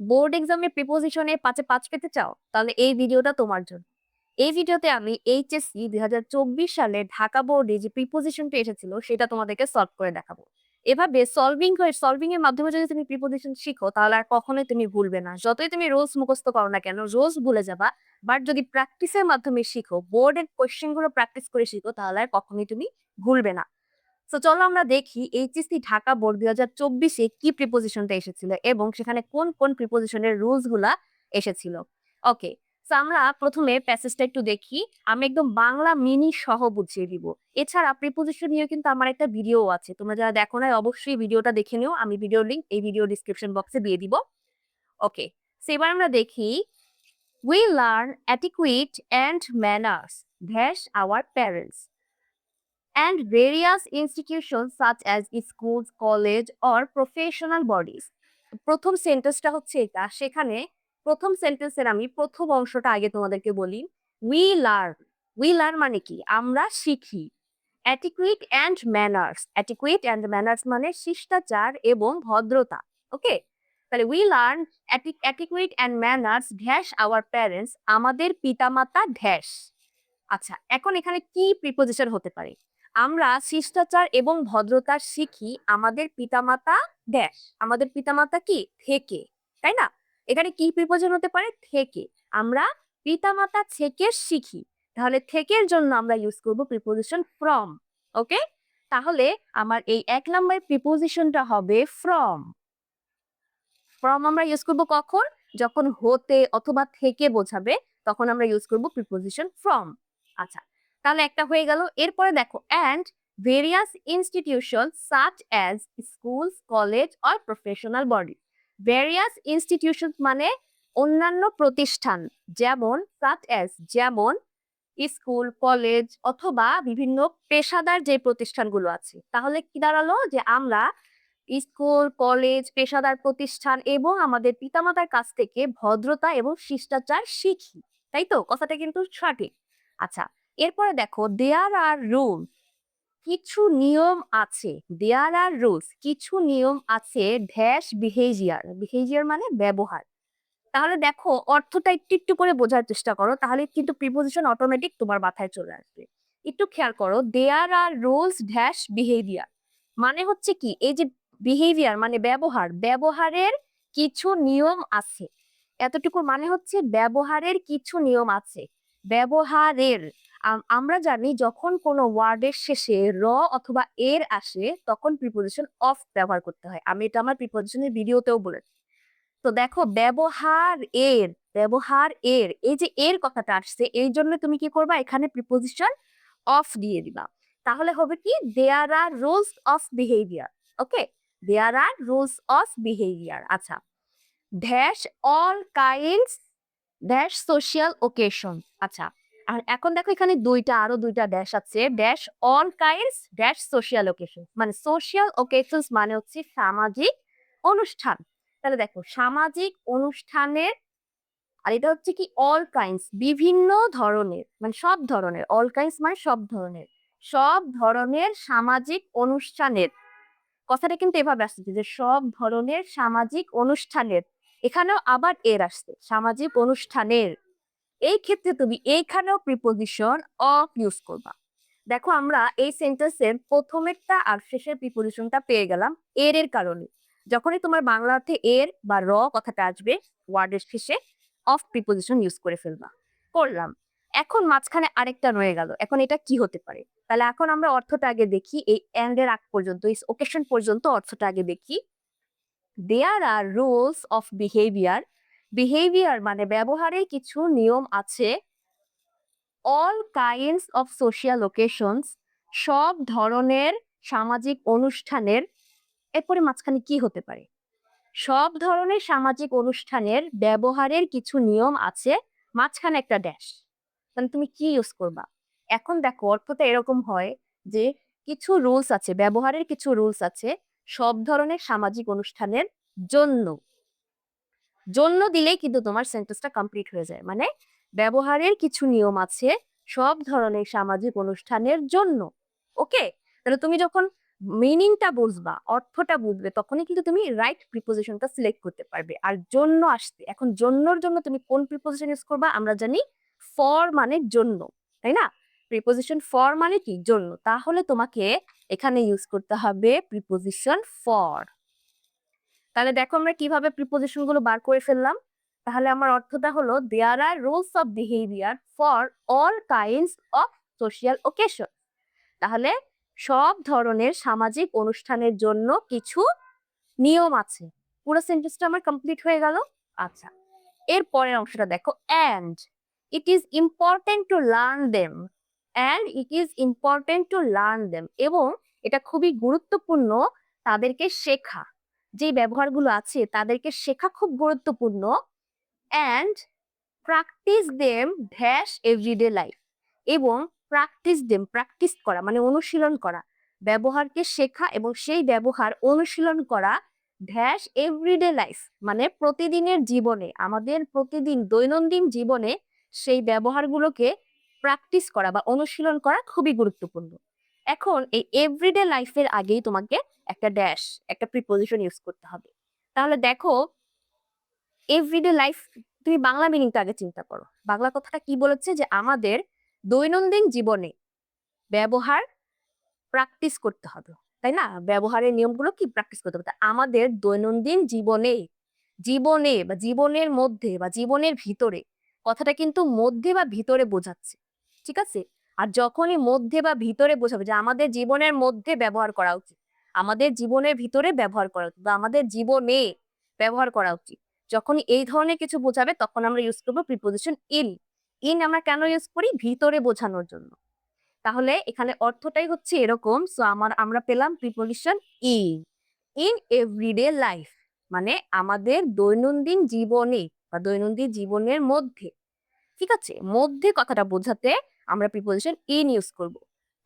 Board এক্সামে প্রিপোজিশনে ৫ এ ৫ পেতে চাও? তাহলে এই ভিডিওটা তোমার জন্য। এই ভিডিওতে আমি এইচএসসি ২০২৪ সালে ঢাকা বোর্ডে যে প্রিপোজিশনটা এসেছিল সেটা তোমাদেরকে সলভ করে দেখাবো। এভাবে সলভিং এর মাধ্যমে যদি তুমি প্রিপোজিশন শিখো তাহলে আর কখনোই তুমি ভুলবে না। যতই তুমি রুলস মুখস্থ করো না কেন, রোজ ভুলে যাবা। বাট যদি প্র্যাকটিসের মাধ্যমে শিখো, বোর্ডের কোয়েশ্চেন গুলো প্র্যাকটিস করে শিখো তাহলে আর কখনোই তুমি ভুলবে না। সো চলো আমরা দেখি এইচএসসি ঢাকা বোর্ড ২০২৪ এ কি প্রিপোজিশনটা এসেছিল এবং সেখানে কোন কোন প্রিপোজিশনের রুলস গুলা এসেছিল। ওকে, সো আমরা প্রথমে প্যাসেজটা একটু দেখি। আমি একদম বাংলা মিনি সহ বুঝিয়ে দিব। এছাড়া প্রিপোজিশন নিয়ে কিন্তু আমার একটা ভিডিও আছে। তোমরা যারা দেখো নাই অবশ্যই ভিডিওটা দেখে নিও। আমি ভিডিওর লিংক এই ভিডিও ডিসক্রিপশন বক্সে দিয়ে দিব। ওকে, সো এবার আমরা দেখি we learn etiquette and manners dash our parents and various institutions such as schools, college or professional bodies. প্রথম সেন্টেন্সটা হচ্ছে এটা। সেখানে প্রথম সেন্টেন্সের আমি প্রথম অংশটা আগে তোমাদেরকে বলি। We learn. উই লার্ন মানে কি? আমরা শিখি। অ্যাটিকুয়েট অ্যান্ড ম্যানার্স। অ্যাটিকুয়েট অ্যান্ড ম্যানার্স মানে শিষ্টাচার এবং ভদ্রতা। ওকে? তাহলে we learn অ্যাটিকুয়েট and manners dash our parents, আমাদের পিতামাতা ড্যাশ। আচ্ছা, এখন এখানে কি প্রিপোজিশন হতে পারে? আমরা শিষ্টাচার এবং ভদ্রতা শিখি আমাদের পিতামাতা ড্যাশ। আমাদের পিতামাতা কি? থেকে। তাই না? এখানে কি প্রিপোজিশন হতে পারে? থেকে। আমরা পিতামাতা থেকে শিখি। তাহলে থেকের জন্য আমরা ইউজ করব প্রিপোজিশন ফ্রম। ওকে? তাহলে আমার এই ১ নাম্বার প্রিপোজিশনটা হবে ফ্রম। ফ্রম আমরা ইউজ করব কখন? যখন হতে অথবা থেকে বোঝাবে তখন আমরা ইউজ করব প্রিপোজিশন ফ্রম। আচ্ছা, তাহলে একটা হয়ে গেল। এরপরে দেখো and various institution such as schools, college or professional body. Various institution মানে অন্যান্য প্রতিষ্ঠান, যেমন সাচ অ্যাজ যেমন স্কুল, কলেজ অথবা বিভিন্ন পেশাদার যে প্রতিষ্ঠানগুলো আছে। তাহলে কি দাঁড়ালো? যে আমরা স্কুল, কলেজ, পেশাদার প্রতিষ্ঠান এবং আমাদের পিতামাতার কাছ থেকে ভদ্রতা এবং শিষ্টাচার শিখি। তাই তো? কথাটা কিন্তু সঠিক। আচ্ছা, এরপরে দেখো দেয়ার আর রুল, কিছু নিয়ম আছে। দেয়ার আর রুলস, কিছু নিয়ম আছে ড্যাশ বিহেভিয়ার। বিহেভিয়ার মানে ব্যবহার। তাহলে দেখো অর্থটা একটু একটু করে বোঝার চেষ্টা করো, তাহলে কিন্তু প্রিপোজিশন অটোমেটিক তোমার মাথায় চলে আসবে। একটু খেয়াল করো, দেয়ার আর রুলস ড্যাশ বিহেভিয়ার মানে হচ্ছে কি? এই যে বিহেভিয়ার মানে ব্যবহার, ব্যবহারের কিছু নিয়ম আছে। এতটুকু মানে হচ্ছে ব্যবহারের কিছু নিয়ম আছে। ব্যবহারের আমরা জানি যখন কোনো ওয়ার্ডের শেষে র অথবা এর আসে তখন প্রিপোজিশন অফ ব্যবহার করতে হয়। আমি এটা আমার প্রিপোজিশনের ভিডিওতেও বলেছি। তো দেখো ব্যবহার এর এই যে এর কথাটা আসছে এই জন্য তুমি কি করবা? এখানে প্রিপোজিশন অফ দিয়ে দিবা। তাহলে হবে কি? There are rules of behaviour. Okay, there are rules of behaviour. আচ্ছা, dash all kinds dash social occasion. আচ্ছা, আর এখন দেখো এখানে আরো দুইটা ড্যাশ আছে। Dash all kinds dash social occasion মানে সোশ্যাল ওকেশনস মানে হচ্ছে সামাজিক অনুষ্ঠান। তাহলে দেখো সামাজিক অনুষ্ঠানের, আর এটা হচ্ছে কি? অল কাইন্ডস বিভিন্ন ধরনের মানে সব ধরনের। অল কাইন্ডস মানে সব ধরনের। সব ধরনের সামাজিক অনুষ্ঠানের। কথাটা কিন্তু এভাবে আসছে যে সব ধরনের সামাজিক অনুষ্ঠানের। এখানেও আবার এর আসছে সামাজিক অনুষ্ঠানের। এই ক্ষেত্রে তুমি এইখানেও প্রিপোজিশন অফ ইউজ করবা। দেখো আমরা এই সেন্টেন্সের প্রথমেরটা আর শেষের প্রিপোজিশনটা পেয়ে গেলাম এর কারণে। যখনই তোমার বাংলাতে এর বা র কথাটা আসবে ওয়ার্ডের শেষে অফ প্রিপোজিশন ইউজ করে ফেলবা। করলাম। এখন মাঝখানে আরেকটা রয়ে গেল। এখন এটা কি হতে পারে? তাহলে এখন আমরা অর্থটা আগে দেখি। এই এন্ড এর আগ পর্যন্ত, এই ওকেশন পর্যন্ত অর্থটা আগে দেখি। দেয়ার are rules of behaviour. Behaviour মানে ব্যবহারের কিছু নিয়ম আছে। All kinds of social occasions সব ধরনের সামাজিক অনুষ্ঠানের। এরপরে মাঝখানে কি হতে পারে? সব ধরনের সামাজিক অনুষ্ঠানের ব্যবহারের কিছু নিয়ম আছে, মাঝখানে একটা ড্যাশ। তাহলে তুমি কি ইউজ করবা? এখন দেখো অর্থটা এরকম হয় যে কিছু রুলস আছে, ব্যবহারের কিছু রুলস আছে সব ধরনের সামাজিক অনুষ্ঠানের জন্য। জন্য দিলেই কিন্তু তোমার সেন্টেন্সটা কমপ্লিট হয়ে যায়। মানে ব্যবহারের কিছু নিয়ম আছে সব ধরনের সামাজিক অনুষ্ঠানের জন্য। ওকে, তাহলে তুমি যখন মিনিংটা বুঝবা, অর্থটা বুঝবে, তখনই কিন্তু তুমি রাইট প্রিপোজিশনটা সিলেক্ট করতে পারবে। আর জন্য আসতে, এখন জন্যর জন্য তুমি কোন প্রিপোজিশন ইউজ করবা? আমরা জানি ফর মানে জন্য, তাই না? প্রিপোজিশন ফর মানে কি? জন্য। তাহলে তোমাকে এখানে ইউজ করতে হবে প্রিপোজিশন ফর। তাহলে দেখো আমরা কিভাবে প্রিপোজিশন গুলো বার করে ফেললাম। তাহলে আমার অর্থটা হলো there are rules of behaviour for all kinds of social occasion. তাহলে সব ধরনের সামাজিক অনুষ্ঠানের জন্য কিছু নিয়ম আছে। পুরো সেন্টেন্সটা আমার কমপ্লিট হয়ে গেল। আচ্ছা, এর পরের অংশটা দেখো, and it is important to learn them. And it is important to learn them, এবং এটা খুবই গুরুত্বপূর্ণ তাদেরকে শেখা। যে ব্যবহারগুলো আছে তাদেরকে শেখা খুব গুরুত্বপূর্ণ। And practice them dash everyday life, এবং প্র্যাকটিস দেম, প্র্যাকটিস করা মানে অনুশীলন করা, ব্যবহারকে শেখা এবং সেই ব্যবহার অনুশীলন করা ড্যাশ এভরিডে লাইফ মানে প্রতিদিনের জীবনে, আমাদের প্রতিদিন দৈনন্দিন জীবনে সেই ব্যবহারগুলোকে প্র্যাকটিস করা বা অনুশীলন করা খুবই গুরুত্বপূর্ণ। এখন এই এভরিডে লাইফের আগেই তোমাকে একটা ড্যাশ, একটা প্রিপোজিশন ইউজ করতে হবে। তাহলে দেখো, এভরিডে লাইফ, তুমি বাংলা মিনিংটা আগে চিন্তা করো। বাংলা কথাটা কি বলেছে? যে আমাদের দৈনন্দিন জীবনে ব্যবহার প্র্যাকটিস করতে হবে, তাই না? ব্যবহারের নিয়মগুলো কি প্র্যাকটিস করতে হবে। তা আমাদের দৈনন্দিন জীবনে, জীবনে বা জীবনের মধ্যে বা জীবনের ভিতরে, কথাটা কিন্তু মধ্যে বা ভিতরে বোঝাচ্ছে, ঠিক আছে? আর যখনই মধ্যে বা ভিতরে বোঝাবে যে আমাদের জীবনের মধ্যে ব্যবহার করা উচিত, আমাদের জীবনের ভিতরে ব্যবহার করা উচিত, বা আমাদের জীবনে ব্যবহার করা উচিত, যখনই এই ধরনের কিছু বোঝাবে তখন আমরা ইউজ করবো প্রিপোজিশন ইন। ইন আমরা কেন ইউজ করি? ভিতরে বোঝানোর জন্য। তাহলে এখানে অর্থটাই হচ্ছে এরকম। সো আমরা পেলাম preposition in. In everyday life মানে আমাদের দৈনন্দিন জীবনে বা দৈনন্দিন জীবনের মধ্যে, ঠিক আছে? মধ্যে কথাটা বোঝাতে আমরা প্রিপোজিশন ইন ইউজ করব।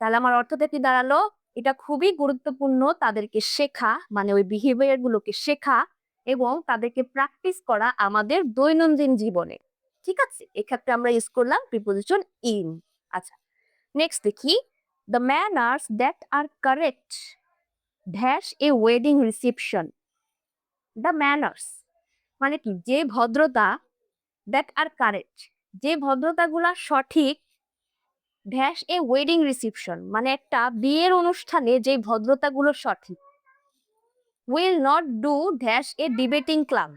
তাহলে আমার অর্থটা কি দাঁড়ালো? এটা খুবই গুরুত্বপূর্ণ তাদেরকে শেখা, মানে ওই বিহেভিয়ার গুলোকে শেখা এবং তাদেরকে প্র্যাকটিস করা আমাদের দৈনন্দিন জীবনে, ঠিক আছে? এক্ষেত্রে আমরা ইউজ করলাম প্রিপোজিশন ইন। আচ্ছা, নেক্সট দেখি, the manners that are correct dash a wedding reception. The manners মানে কি? যে ভদ্রতা, দ্যাট আর কারেক্ট যে ভদ্রতাগুলা সঠিক, ড্যাশ এ ওয়েডিং রিসেপশন মানে একটা বিয়ের অনুষ্ঠানে যে ভদ্রতাগুলো সঠিক, will not do dash a debating club.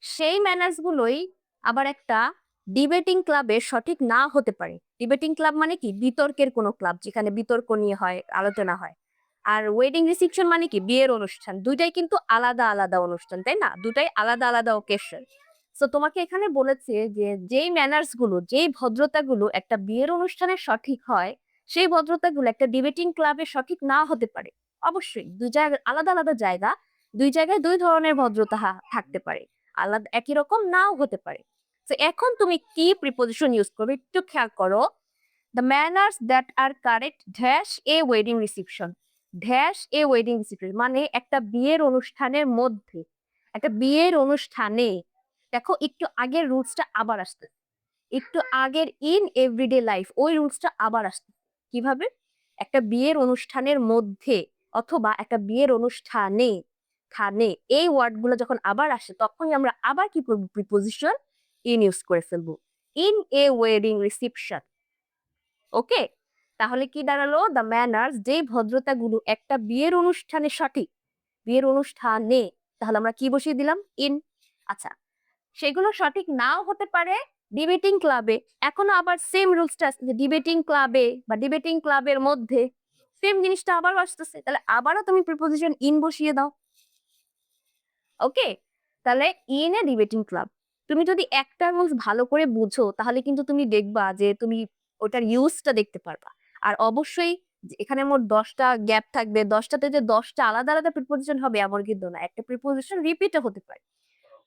সেই ম্যানার্স গুলোই আবার একটা ডিবেটিং ক্লাবে সঠিক না হতে পারে। ডিবেটিং ক্লাব মানে কি? বিতর্কের কোনো ক্লাব, যেখানে বিতর্ক নিয়ে হয়, আলোচনা হয়। আর ওয়েডিং রিসেপশন মানে কি? বিয়ের অনুষ্ঠান। দুইটাই কিন্তু আলাদা আলাদা অনুষ্ঠান, তাই না? দুটাই আলাদা আলাদা ওকেশন। সো তোমাকে এখানে বলেছে যে যেই ম্যানার্স গুলো, যেই ভদ্রতাগুলো একটা বিয়ের অনুষ্ঠানে সঠিক হয়, সেই ভদ্রতাগুলো একটা ডিবেটিং ক্লাবে সঠিক না হতে পারে। অবশ্যই দুই জায়গা, আলাদা আলাদা জায়গা, দুই জায়গায় দুই ধরনের ভদ্রতা থাকতে পারে, আলাদা একই রকম নাও হতে পারে। তো এখন তুমি কি প্রিপোজিশন ইউজ করবে একটু খেয়াল করো। The manners that are correct dash a wedding reception. Dash a wedding reception মানে একটা বিয়ের অনুষ্ঠানের মধ্যে, একটা বিয়ের অনুষ্ঠানে, দেখো একটু আগের রুলসটা আবার আসতে, একটু আগের ইন এভরিডে লাইফ ওই রুলসটা আবার আসতে। কিভাবে? একটা বিয়ের অনুষ্ঠানের মধ্যে অথবা একটা বিয়ের অনুষ্ঠানে, খানে, এই ওয়ার্ডগুলো যখন আবার আসে তখনই আমরা আবার কি করব? প্রিপোজিশন ইন ইউজ করে ফেলবো। In a wedding reception. Okay, তাহলে কি দাঁড়ালো? দ্য ম্যানার্স যে ভদ্রতাগুলো একটা বিয়ের অনুষ্ঠানে সঠিক, বিয়ের অনুষ্ঠানে, তাহলে আমরা কি বসিয়ে দিলাম? ইন। আচ্ছা, সেগুলো সঠিক নাও হতে পারে ডিবেটিং ক্লাবে। এখনো আবার সেম রুলসটা আছে যে ডিবেটিং ক্লাবে বা ডিবেটিং ক্লাবের মধ্যে সেম জিনিসটা আবার আসতেছে, তাহলে আবারও তুমি প্রিপোজিশন ইন বসিয়ে দাও। ওকে, তাহলে ইন এ ডিবেটিং ক্লাব। তুমি যদি একটা রুলস ভালো করে বুঝো তাহলে কিন্তু তুমি দেখবা যে তুমি ওটার ইউজটা দেখতে পারবা। আর অবশ্যই এখানে মোট 10টা গ্যাপ থাকবে, 10টাতে যে 10টা আলাদা আলাদা প্রিপোজিশন হবে এমন কিন্তু না, একটা প্রিপোজিশন রিপিটও হতে পারে।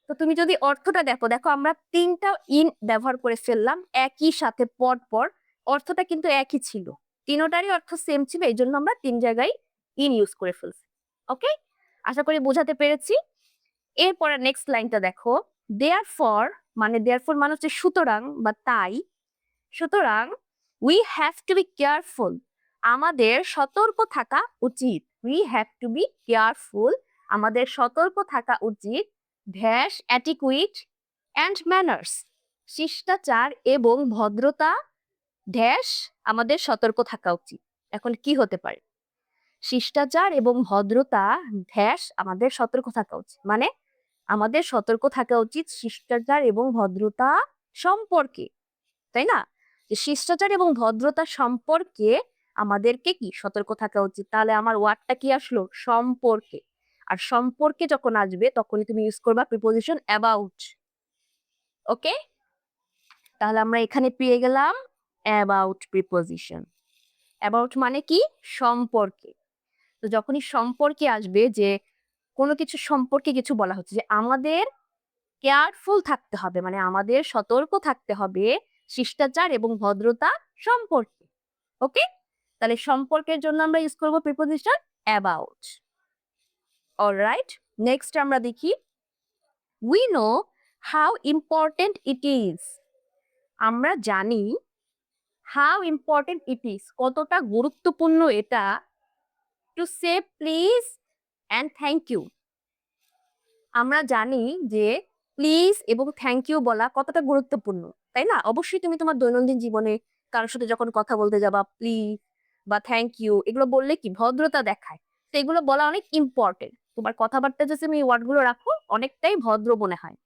তো তুমি যদি অর্থটা দেখো, দেখো আমরা 3টা ইন ব্যবহার করে ফেললাম একই সাথে পর পর, অর্থটা কিন্তু একই ছিল, তিনোটারই অর্থ সেম ছিল, এই জন্য আমরা 3 জায়গায় ইন ইউজ করে ফেলছি। ওকে, আশা করি বোঝাতে পেরেছি। এরপরে নেক্সট লাইনটা দেখো, দেয়ার ফর মানে দেয়ার ফর মানে হচ্ছে সুতরাং বা তাই, সুতরাং we have to be careful আমাদের সতর্ক থাকা উচিত। We have to be careful. আমাদের সতর্ক থাকা উচিত। Dash etiquette and manners. শিষ্টাচার এবং ভদ্রতা ড্যাশ আমাদের সতর্ক থাকা উচিত। এখন কি হতে পারে? শিষ্টাচার এবং ভদ্রতা ড্যাশ আমাদের সতর্ক থাকা উচিত। মানে আমাদের সতর্ক থাকা উচিত শিষ্টাচার এবং ভদ্রতা সম্পর্কে, তাই না? যে শিষ্টাচার এবং ভদ্রতা সম্পর্কে আমাদেরকে কি সতর্ক থাকা উচিত। তাহলে আমার ওয়ার্ডটা কি আসলো? সম্পর্কে। আর সম্পর্কে যখন আসবে তখনই তুমি ইউজ করবা প্রিপোজিশন অ্যাবাউট। ওকে, তাহলে আমরা এখানে পেয়ে গেলাম অ্যাবাউট প্রিপোজিশন। অ্যাবাউট মানে কি? সম্পর্কে। তো যখনই সম্পর্কে আসবে, যে কোনো কিছু সম্পর্কে কিছু বলা হচ্ছে, যে আমাদের কেয়ারফুল থাকতে হবে, মানে আমাদের সতর্ক থাকতে হবে শিষ্টাচার এবং ভদ্রতা সম্পর্কে। ওকে, তাহলে সম্পর্কের জন্য আমরা ইউজ করব প্রিপোজিশন অ্যাবাউট। অলরাইট, নেক্সট আমরা দেখি we know how important it is. আমরা জানি হাউ ইম্পর্টেন্ট ইট ইজ, কতটা গুরুত্বপূর্ণ এটা, to say please and thank you. আমরা জানি যে প্লিজ এবং থ্যাংক ইউ বলা কতটা গুরুত্বপূর্ণ, তাই না? অবশ্যই তুমি তোমার দৈনন্দিন জীবনে কারোর সাথে যখন কথা বলতে যাবা, প্লিজ বা থ্যাংক ইউ এগুলো বললে কি ভদ্রতা দেখায়। তো এগুলো বলা অনেক ইম্পর্টেন্ট। তোমার কথাবার্তা যে তুমি এই ওয়ার্ডগুলো রাখো অনেকটাই ভদ্র মনে হয়।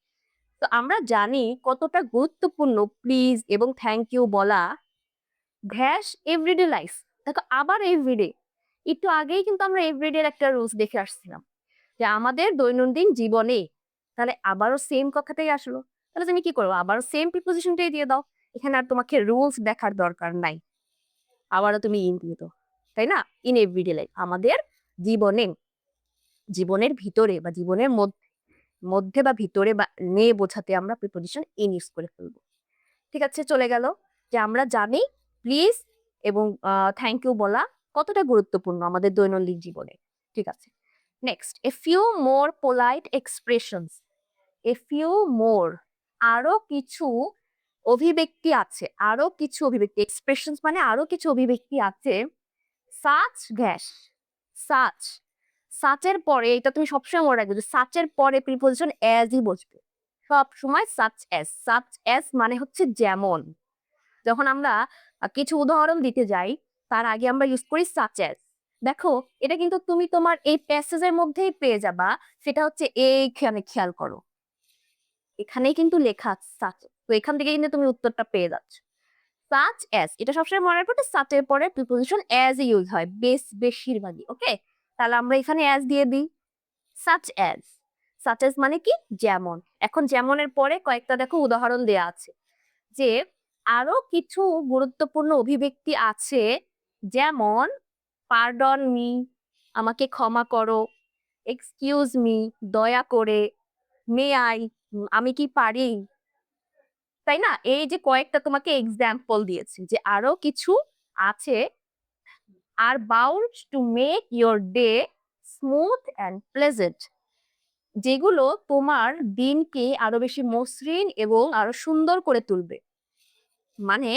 তো আমরা জানি কতটা গুরুত্বপূর্ণ প্লিজ এবং থ্যাংক ইউ বলা। Vyas everyday life. দেখো আবার এভরিডে, একটু আগেই কিন্তু আমরা এভরিডে একটা রুলস দেখে আসছিলাম, যে আমাদের দৈনন্দিন জীবনে। তাহলে আবারও সেম কথাটাই আসলো। তাহলে তুমি কি করবো? আবারও সেম প্রিপোজিশনটাই দিয়ে দাও। এখানে আর তোমাকে রুলস দেখার দরকার নাই। আবারও তুমি ইন দিয়ে দাও, তাই না? ইন এভরিডে লাইফ, আমাদের জীবনে, জীবনের ভিতরে বা জীবনের মধ্যে, মধ্যে বা ভিতরে বা নিয়ে বোঝাতে আমরা প্রিপোজিশন ইন ইউজ করে ফেলবো। ঠিক আছে, চলে গেল যে আমরা জানি প্লিজ এবং থ্যাংক ইউ বলা কতটা গুরুত্বপূর্ণ আমাদের দৈনন্দিন জীবনে। ঠিক আছে, next a few more polite expressions. A few more, আরো কিছু অভিব্যক্তি আছে, আরো কিছু অভিব্যক্তি। এক্সপ্রেশনস মানে আরো কিছু অভিব্যক্তি আছে। সাচ গ্যাস, সাচ, সাচের পরে, এটা তুমি সবসময় মনে রাখবে যে সাচের পরে প্রিপোজিশন অ্যাজই বসবে সব সময়। সাচ অ্যাজ, সাচ অ্যাজ মানে হচ্ছে যেমন। যখন আমরা কিছু উদাহরণ দিতে যাই তার আগে আমরা ইউজ করি সাচ অ্যাজ। দেখো এটা কিন্তু তুমি তোমার এই প্যাসেজের মধ্যেই পেয়ে যাবা। সেটা হচ্ছে এইখানে খেয়াল করো, এখানেই কিন্তু লেখা আছে সাচ। তো এখান থেকে কিন্তু তুমি উত্তরটা পেয়ে যাচ্ছ। সাচ অ্যাজ, এটা সবসময় মনে রাখবে সাচের পরে প্রিপোজিশন অ্যাজ ইউজ হয় বেশিরভাগই। ওকে, তাহলে আমরা এখানে অ্যাজ দিয়ে দিই। সাচ অ্যাজ, সাচ অ্যাজ মানে কি? যেমন। এখন যেমনের পরে কয়েকটা দেখো উদাহরণ দেয়া আছে, যে আরো কিছু গুরুত্বপূর্ণ অভিব্যক্তি আছে, যেমন পার্ডন মি, আমাকে ক্ষমা করো, এক্সকিউজ মি, দয়া করে, মে আই, আমি কি পারি, তাই না? এই যে কয়েকটা তোমাকে এক্সাম্পল দিয়েছি, যে আরো কিছু আছে, are bound to make your day smooth and pleasant, যেগুলো তোমার দিনকে আরো বেশি মসৃণ এবং আরো সুন্দর করে তুলবে। মানে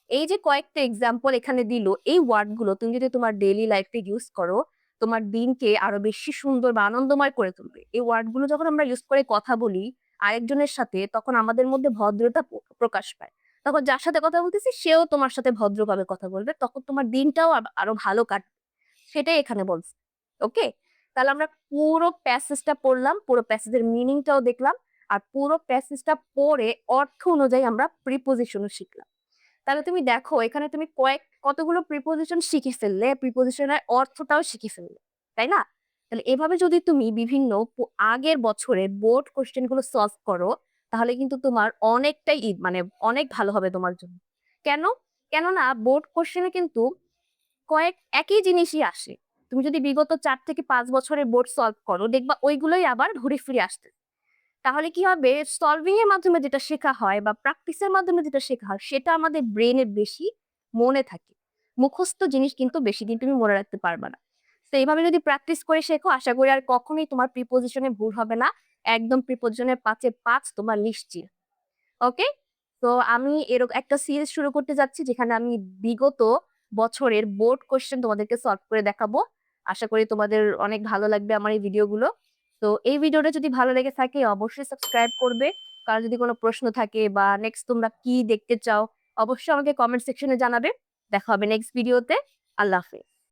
এই যে কয়েকটা এক্সাম্পল এখানে দিল, এই ওয়ার্ডগুলো তুমি যদি তোমার ডেইলি লাইফে ইউজ করো, তোমার দিনকে আরো বেশি সুন্দর বা আনন্দময় করে তুলবে। এই ওয়ার্ডগুলো যখন আমরা ইউজ করে কথা বলি আরেকজনের সাথে, তখন আমাদের মধ্যে ভদ্রতা প্রকাশ পায়। তখন যার সাথে কথা বলতেছি সেও তোমার সাথে ভদ্রভাবে কথা বলবে, তখন তোমার দিনটাও আরো ভালো কাটবে। সেটাই এখানে বলছি। ওকে, তাহলে আমরা পুরো প্যাসেজটা পড়লাম, পুরো প্যাসেজের মিনিংটাও দেখলাম, আর পুরো প্যাসেজটা পড়ে অর্থ অনুযায়ী আমরা প্রিপোজিশনও শিখলাম। তাহলে তুমি দেখো এখানে তুমি কতগুলো প্রিপোজিশন শিখে ফেললে, প্রিপোজিশনের অর্থটাও শিখে ফেললে, তাই না? তাহলে এভাবে যদি তুমি বিভিন্ন আগের বছরের বোর্ড কোশ্চেন গুলো সলভ করো, তাহলে কিন্তু তোমার অনেকটাই মানে অনেক ভালো হবে তোমার জন্য। কেন? কেননা বোর্ড কোশ্চেনে কিন্তু একই জিনিসই আসে। তুমি যদি বিগত 4 থেকে 5 বছরের বোর্ড সলভ করো, দেখবা ওইগুলোই আবার ঘুরে ফিরে আসতে। তাহলে কি হবে? সলভিং এর মাধ্যমে যেটা শেখা হয় বা প্র্যাকটিসের মাধ্যমে যেটা শেখা হয় সেটা আমাদের ব্রেনে বেশি মনে থাকে। মুখস্থ জিনিস কিন্তু বেশি দিন তুমি মনে রাখতে পারবে না। তো এইভাবে যদি প্র্যাকটিস করে শেখো, আশা করি আর কখনোই তোমার প্রিপোজিশনে ভুল হবে না। একদম প্রিপোজিশনের 5-এ 5 তোমার নিশ্চিত। ওকে, তো আমি এরকম একটা সিরিজ শুরু করতে যাচ্ছি যেখানে আমি বিগত বছরের বোর্ড কোয়েশ্চেন তোমাদেরকে সলভ করে দেখাবো। আশা করি তোমাদের অনেক ভালো লাগবে আমার এই ভিডিওগুলো। তো এই ভিডিওটা যদি ভালো লেগে থাকে অবশ্যই সাবস্ক্রাইব করবে। কারো যদি কোনো প্রশ্ন থাকে বা নেক্সট তোমরা কি দেখতে চাও অবশ্যই আমাকে কমেন্ট সেকশনে জানাবে। দেখা হবে নেক্সট ভিডিওতে। আল্লাহ হাফেজ।